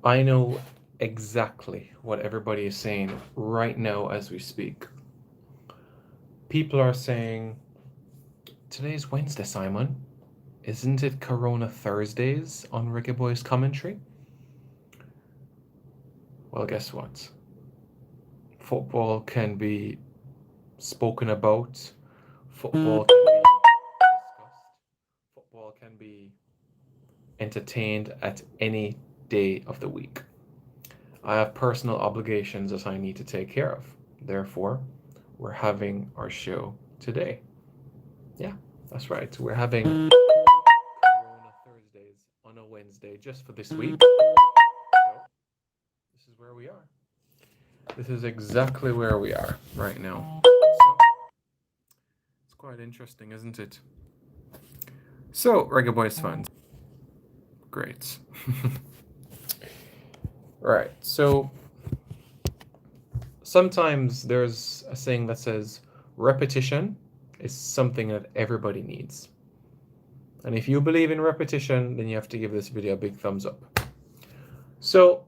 I know exactly what everybody is saying right now as we speak. People are saying, today's Wednesday, Simon. Isn't it Corona Thursdays on Ricky Boy's commentary? Well, guess what? Football can be spoken about, football can be discussed, football can be entertained at any day of the week. I have personal obligations that I need to take care of. Therefore, we're having our show today. Yeah, that's right. We're having Corona Thursdays on a Wednesday just for this week. So, this is where we are. This is exactly where we are right now. So, it's quite interesting, isn't it? So, Reggae Boys fans. Great. Right. So, sometimes there's a saying that says repetition is something that everybody needs. And if you believe in repetition, then you have to give this video a big thumbs up. So,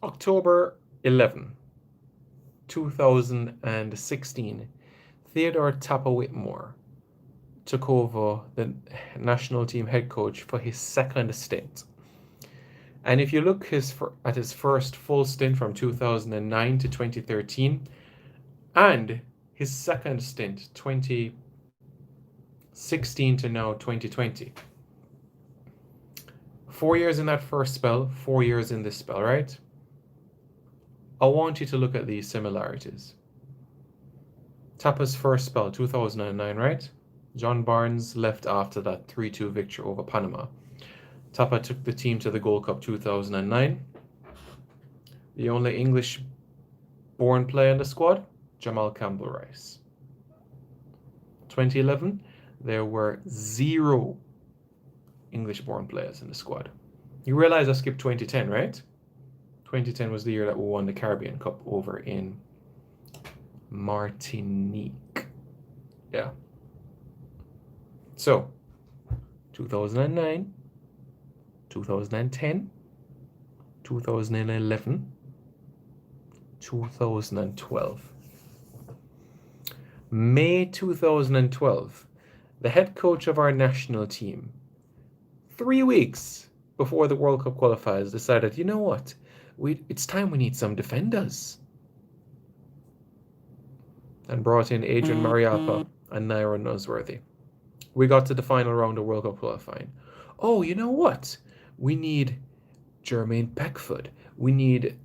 October 11, 2016, Theodore Tapper Whitmore took over the national team head coach for his second stint. And if you look at his first full stint from 2009 to 2013, and his second stint, 2016 to now 2020. 4 years in that first spell, 4 years in this spell, right? I want you to look at these similarities. Tappa's first spell, 2009, right? John Barnes left after that 3-2 victory over Panama. Tappa took the team to the Gold Cup 2009. The only English-born player in the squad, Jamal Campbell-Rice. 2011, there were 0 English-born players in the squad. You realize I skipped 2010, right? 2010 was the year that we won the Caribbean Cup over in Martinique. Yeah. So, 2009, 2010, 2011, 2012. May 2012, the head coach of our national team, 3 weeks before the World Cup qualifiers, decided, you know what? It's time we need some defenders. And brought in Adrian Mariappa and Nairo Nosworthy. We got to the final round of World Cup qualifying. Oh, you know what? We need Jermaine Beckford. We need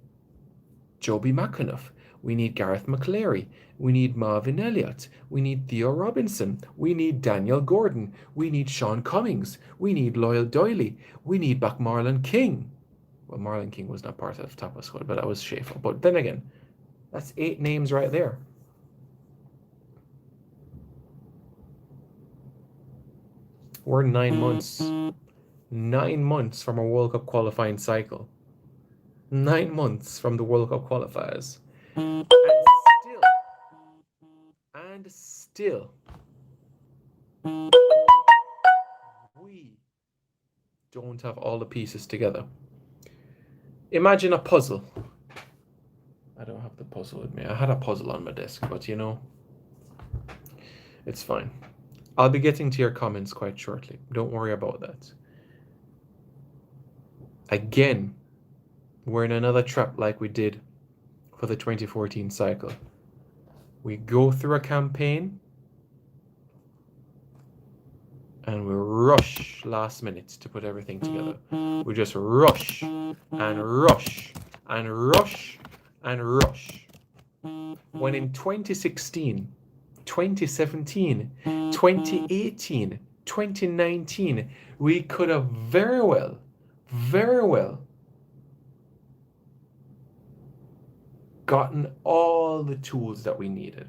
Joby McAnuff. We need Gareth McCleary. We need Marvin Elliott. We need Theo Robinson. We need Daniel Gordon. We need Sean Cummings. We need Loyal Doyley. We need back Marlon King. Well, Marlon King was not part of Tappa squad, but that was Schaefer. But then again, that's 8 names right there. We're 9 months. 9 months from a World Cup qualifying cycle. 9 months from the World Cup qualifiers. And still, we don't have all the pieces together. Imagine a puzzle. I don't have the puzzle with me. I had a puzzle on my desk, but you know, it's fine. I'll be getting to your comments quite shortly. Don't worry about that. Again, we're in another trap like we did for the 2014 cycle. We go through a campaign and we rush last minute to put everything together. We just rush and rush and rush and rush. When in 2016, 2017, 2018, 2019, we could have very well gotten all the tools that we needed.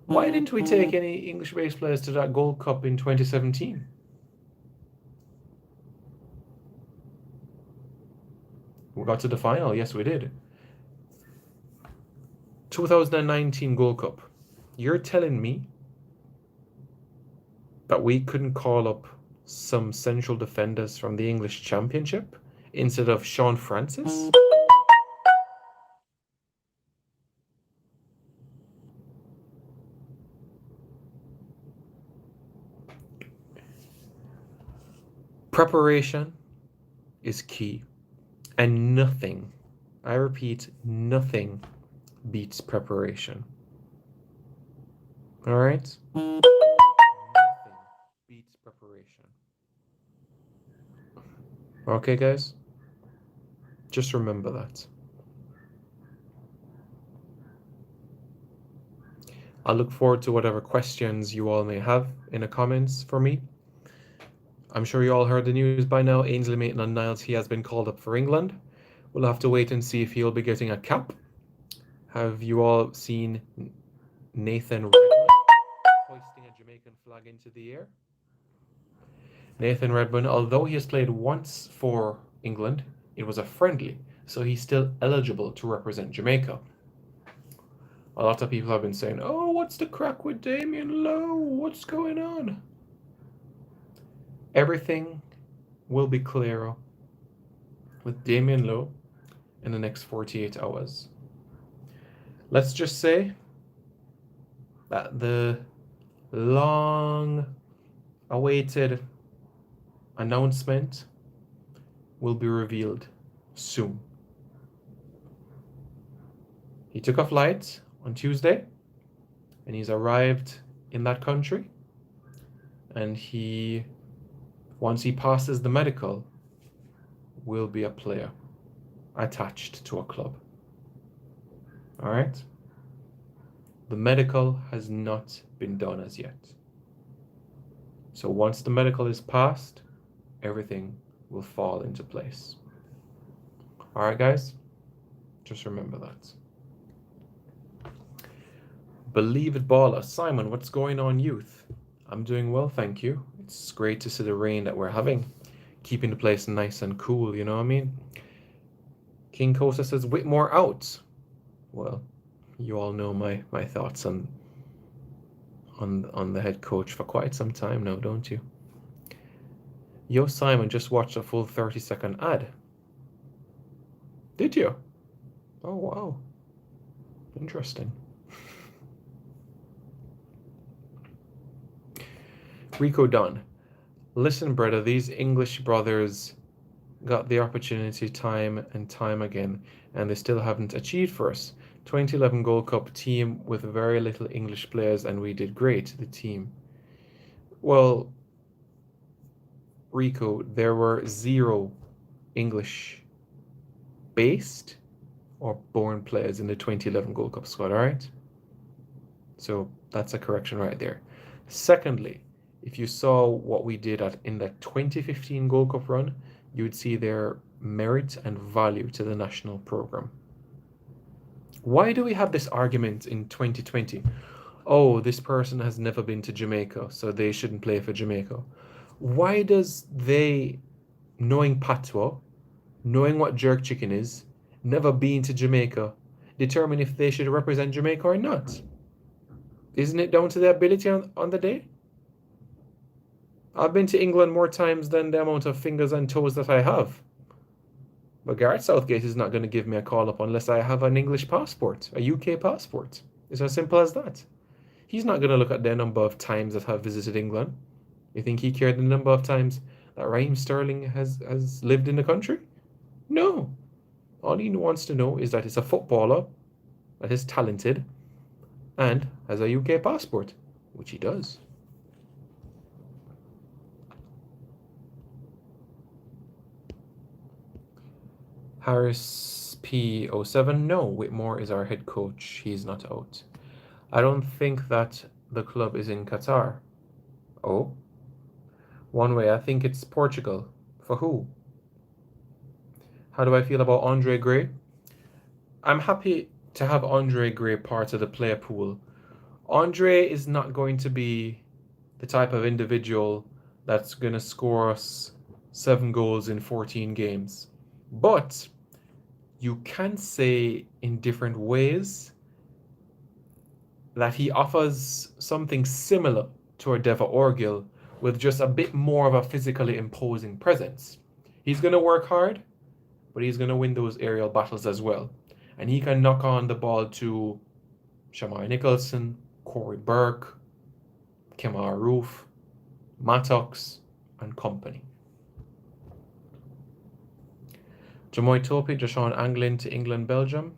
Why didn't we take any English-based players to that Gold Cup in 2017? We got to the final, yes we did. 2019 Gold Cup. You're telling me that we couldn't call up some central defenders from the English Championship instead of Sean Francis. Preparation is key, and nothing, I repeat, nothing beats preparation. All right? Nothing beats preparation. Okay, guys? Just remember that. I look forward to whatever questions you all may have in the comments for me. I'm sure you all heard the news by now. Ainsley Maitland-Niles, he has been called up for England. We'll have to wait and see if he'll be getting a cap. Have you all seen Nathan Redmond hoisting a Jamaican flag into the air? Nathan Redmond, although he has played once for England, it was a friendly, so he's still eligible to represent Jamaica. A lot of people have been saying, oh, what's the crack with Damien Lowe? What's going on? Everything will be clear with Damien Lowe in the next 48 hours. Let's just say that the long-awaited announcement will be revealed soon. He took a flight on Tuesday, and he's arrived in that country, and once he passes the medical, will be a player attached to a club. All right? The medical has not been done as yet. So once the medical is passed, everything will fall into place. All right, guys? Just remember that. Believe it, baller. Simon, what's going on, youth? I'm doing well, thank you. It's great to see the rain that we're having, keeping the place nice and cool, you know what I mean? King Costa says, Whitmore out. Well, you all know my thoughts on the head coach for quite some time now, don't you? Yo, Simon, just watched a full 30-second ad. Did you? Oh, wow. Interesting. Rico Dunn. Listen, brother, these English brothers got the opportunity time and time again, and they still haven't achieved for us. 2011 Gold Cup team with very little English players, and we did great, the team. Well, Rico, there were 0 English-based or born players in the 2011 Gold Cup squad, all right? So that's a correction right there. Secondly, if you saw what we did in the 2015 Gold Cup run, you would see their merit and value to the national program. Why do we have this argument in 2020? Oh, this person has never been to Jamaica, so they shouldn't play for Jamaica. Why does they, knowing patois, knowing what jerk chicken is, never been to Jamaica, determine if they should represent Jamaica or not? Isn't it down to their ability on the day? I've been to England more times than the amount of fingers and toes that I have. But Gareth Southgate is not going to give me a call-up unless I have an English passport, a UK passport. It's as simple as that. He's not going to look at the number of times that I've visited England. You think he cared the number of times that Raheem Sterling has lived in the country? No. All he wants to know is that it's a footballer that is talented and has a UK passport, which he does. Harris P07, no, Whitmore is our head coach. He's not out. I don't think that the club is in Qatar. Oh? One way, I think it's Portugal. For who? How do I feel about Andre Gray? I'm happy to have Andre Gray part of the player pool. Andre is not going to be the type of individual that's going to score us 7 goals in 14 games. But you can say in different ways that he offers something similar to a Deva Orgil with just a bit more of a physically imposing presence. He's going to work hard, but he's going to win those aerial battles as well. And he can knock on the ball to Shamar Nicholson, Corey Burke, Kemar Roof, Mattox, and company. Jamoy Topi, Jashawn Anglin to England, Belgium.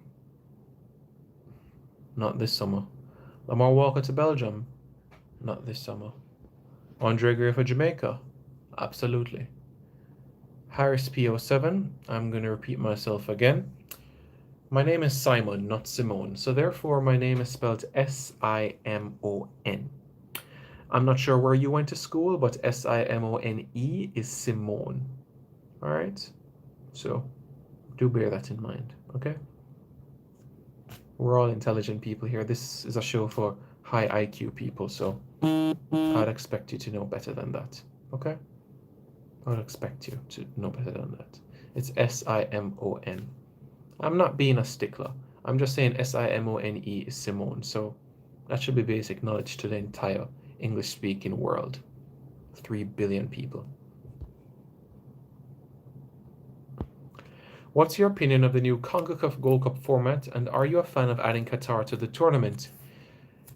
Not this summer. Lamar Walker to Belgium. Not this summer. Andre Gray for Jamaica. Absolutely. Harris PO7. I'm going to repeat myself again. My name is Simon, not Simone. So therefore, my name is spelled S-I-M-O-N. I'm not sure where you went to school, but S-I-M-O-N-E is Simone. All right? So do bear that in mind, okay? We're all intelligent people here. This is a show for high IQ people, so I'd expect you to know better than that, okay? I'd expect you to know better than that. It's S-I-M-O-N. I'm not being a stickler. I'm just saying S-I-M-O-N-E is Simone, so that should be basic knowledge to the entire English-speaking world. 3 billion people. What's your opinion of the new CONCACAF Gold Cup format, and are you a fan of adding Qatar to the tournament?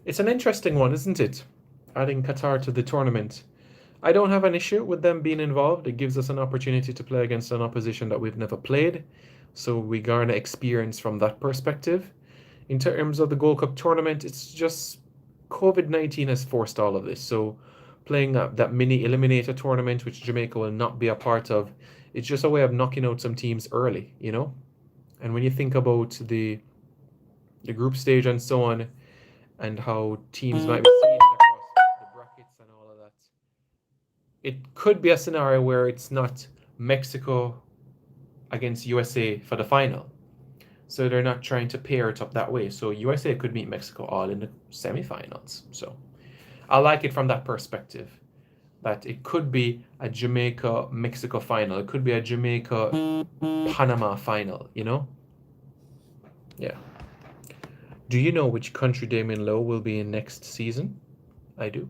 It's an interesting one, isn't it? Adding Qatar to the tournament. I don't have an issue with them being involved. It gives us an opportunity to play against an opposition that we've never played, so we garner experience from that perspective. In terms of the Gold Cup tournament, it's just COVID-19 has forced all of this, so playing that mini eliminator tournament, which Jamaica will not be a part of, it's just a way of knocking out some teams early, you know? And when you think about the group stage and so on, and how teams might be seeded across the brackets and all of that, it could be a scenario where it's not Mexico against USA for the final. So they're not trying to pair it up that way. So USA could meet Mexico all in the semifinals. So I like it from that perspective, that it could be a Jamaica-Mexico final. It could be a Jamaica-Panama final, you know? Yeah. Do you know which country Damien Lowe will be in next season? I do.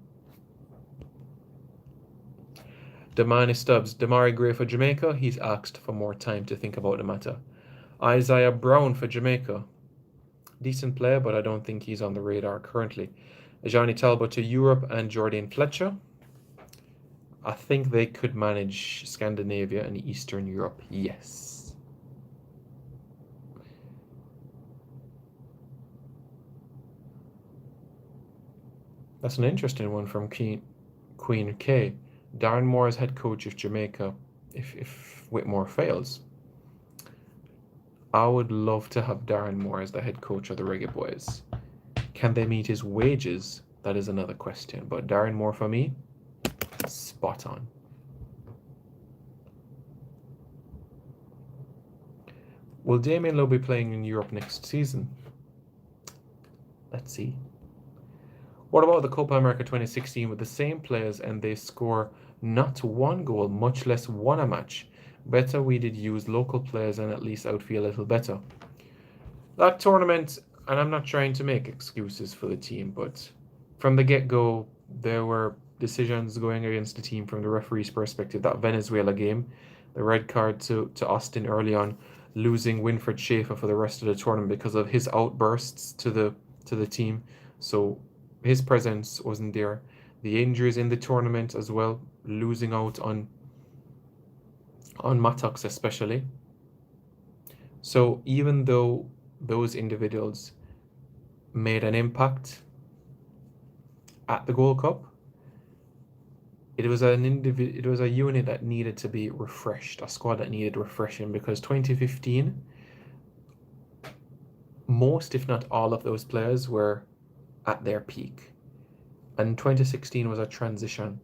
Damani Stubbs, Damari Gray for Jamaica. He's asked for more time to think about the matter. Isaiah Brown for Jamaica. Decent player, but I don't think he's on the radar currently. Johnny Talbot to Europe and Jordan Fletcher. I think they could manage Scandinavia and Eastern Europe. Yes. That's an interesting one from Queen K. Darren Moore as head coach of Jamaica if Whitmore fails. I would love to have Darren Moore as the head coach of the Reggae Boys. Can they meet his wages? That is another question. But Darren Moore for me, spot on. Will Damien Lowe be playing in Europe next season? Let's see. What about the Copa America 2016 with the same players and they score not one goal, much less won a match? Better we did use local players and at least outfield a little better. That tournament, and I'm not trying to make excuses for the team, but from the get-go, there were decisions going against the team from the referee's perspective. That Venezuela game, the red card to Austin early on, losing Winfred Schaefer for the rest of the tournament because of his outbursts to the team. So his presence wasn't there. The injuries in the tournament as well, losing out on Mattox especially. So even though those individuals made an impact at the Gold Cup, it was a unit that needed to be refreshed, a squad that needed refreshing, because 2015, most if not all of those players were at their peak. And 2016 was a transition,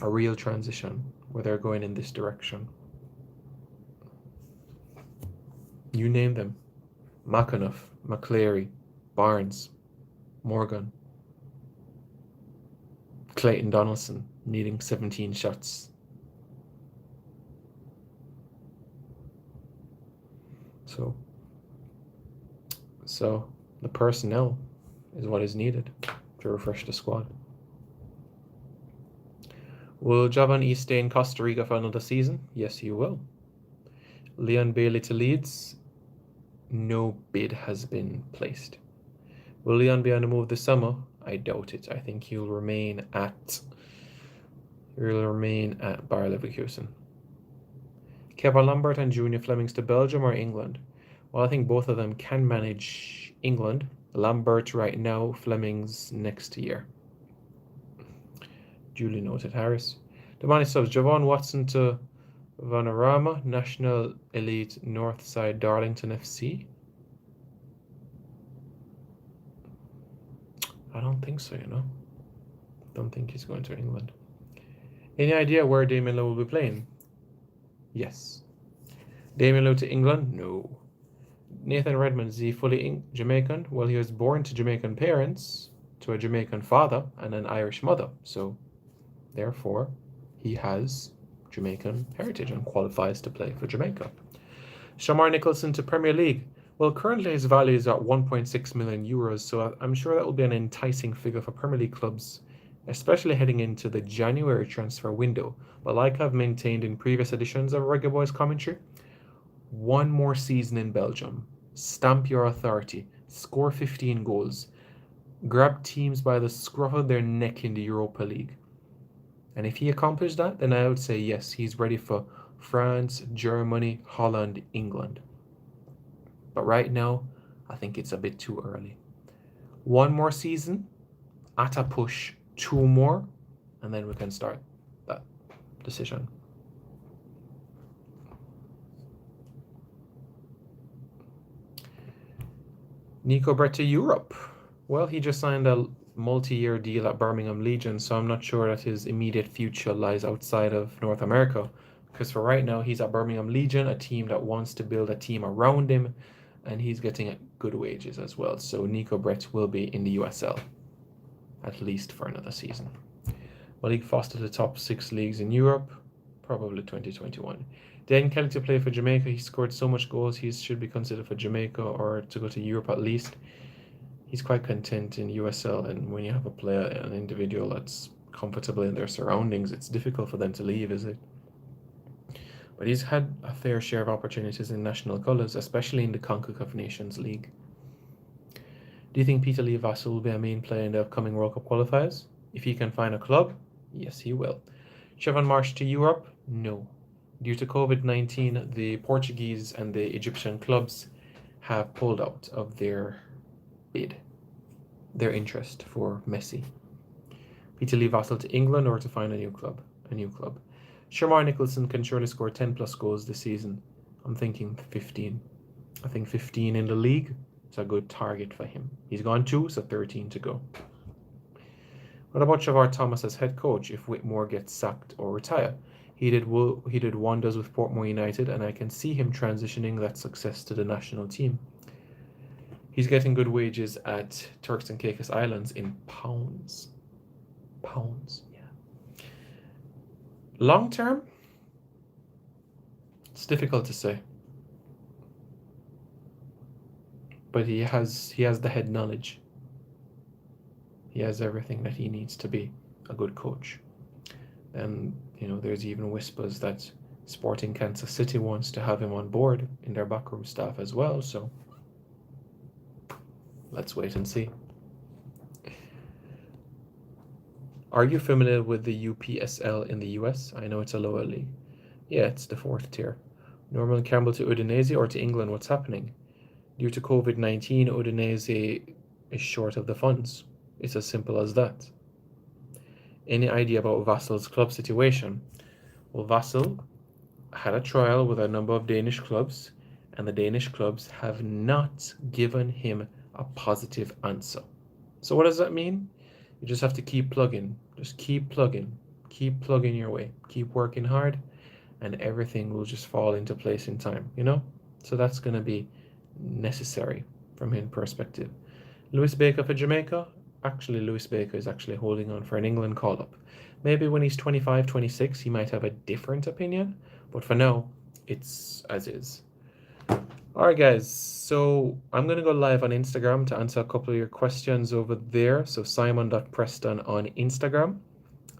a real transition, where they're going in this direction. You name them. McAnuff, McCleary, Barnes, Morgan, Clayton Donaldson needing 17 shots. So the personnel is what is needed to refresh the squad. Will Javan East stay in Costa Rica for another season? Yes, he will. Leon Bailey to Leeds. No bid has been placed. Will Leon be on the move this summer? I doubt it. I think he'll remain at Bayer Leverkusen. Kevin Lambert and Junior Flemings to Belgium or England? Well, I think both of them can manage England. Lambert right now, Flemings next year. Duly noted, Harris. Damani subs Javon Watson to Vanarama, National Elite Northside Darlington FC. I don't think so, Don't think he's going to England. Any idea where Damien Lowe will be playing? Yes. Damien Lowe to England? No. Nathan Redmond, is he fully Jamaican? Well, he was born to Jamaican parents, to a Jamaican father and an Irish mother. So, therefore, he has Jamaican heritage and qualifies to play for Jamaica. Shamar Nicholson to Premier League. Well, currently his value is at 1.6 million euros, so I'm sure that will be an enticing figure for Premier League clubs, especially heading into the January transfer window. But like I've maintained in previous editions of Reggae Boys commentary, one more season in Belgium, stamp your authority, score 15 goals, grab teams by the scruff of their neck in the Europa League. And if he accomplished that, then I would say yes, he's ready for France, Germany, Holland, England. But right now, I think it's a bit too early. One more season, at a push, 2 more, and then we can start that decision. Nico Brett to Europe. Well, he just signed a multi-year deal at Birmingham Legion, so I'm not sure that his immediate future lies outside of North America. Because for right now, he's at Birmingham Legion, a team that wants to build a team around him, and he's getting good wages as well. So Nico Brett will be in the USL, at least for another season. Malik Foster to the top 6 leagues in Europe, probably 2021. Dan Kelly to play for Jamaica. He scored so much goals, he should be considered for Jamaica or to go to Europe at least. He's quite content in USL, and when you have a player, an individual that's comfortable in their surroundings, it's difficult for them to leave, is it? But he's had a fair share of opportunities in national colours, especially in the CONCACAF Nations League. Do you think Peter Lee Vassell will be a main player in the upcoming World Cup qualifiers? If he can find a club, yes, he will. Chevron Marsh to Europe? No. Due to COVID-19, the Portuguese and the Egyptian clubs have pulled out of their interest for Messi. Peter Lee Vassell to England or to find a new club? Shamar Nicholson can surely score 10 plus goals this season. I'm thinking 15. I think 15 in the league is a good target for him. He's gone 2, so 13 to go. What about Shavar Thomas as head coach if Whitmore gets sacked or retire? He did wonders with Portmore United, and I can see him transitioning that success to the national team. He's getting good wages at Turks and Caicos Islands in pounds. Yeah. Long term, it's difficult to say. But he has the head knowledge. He has everything that he needs to be a good coach. And, there's even whispers that Sporting Kansas City wants to have him on board in their backroom staff as well, so let's wait and see. Are you familiar with the UPSL in the US? I know it's a lower league. Yeah, it's the 4th tier. Norman Campbell to Udinese or to England, what's happening? Due to COVID-19, Udinese is short of the funds. It's as simple as that. Any idea about Vassell's club situation? Well, Vassell had a trial with a number of Danish clubs, and the Danish clubs have not given him a positive answer. So what does that mean? You just have to keep plugging. Just keep plugging. Keep plugging your way. Keep working hard, and everything will just fall into place in time, So that's going to be necessary from his perspective. Lewis Baker for Jamaica? Actually, Lewis Baker is actually holding on for an England call-up. Maybe when he's 25, 26, he might have a different opinion, but for now, it's as is. All right, guys, so I'm going to go live on Instagram to answer a couple of your questions over there. So simon.preston on Instagram.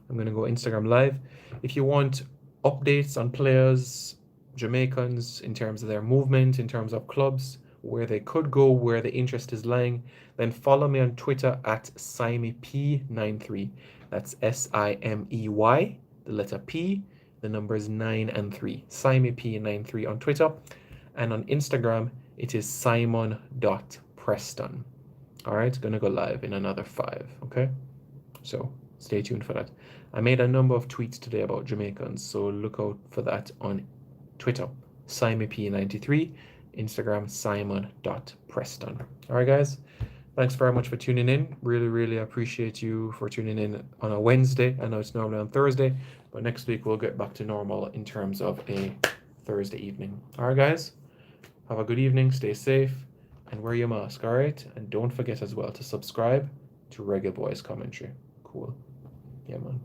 I'm going to go Instagram live. If you want updates on players Jamaicans in terms of their movement, in terms of clubs, where they could go, where the interest is lying, then follow me on Twitter at SimeyP93. That's SIMEY, the letter P, the numbers 9 and 3. SimeyP93 on Twitter. And on Instagram, it is simon.preston. All right, gonna go live in another 5, okay? So stay tuned for that. I made a number of tweets today about Jamaicans, so look out for that on Twitter, SimeyP93, Instagram, simon.preston. All right, guys, thanks very much for tuning in. Really, really appreciate you for tuning in on a Wednesday. I know it's normally on Thursday, but next week we'll get back to normal in terms of a Thursday evening. All right, guys, have a good evening, stay safe, and wear your mask, all right? And don't forget as well to subscribe to Reggae Boys Commentary. Cool. Yeah, man.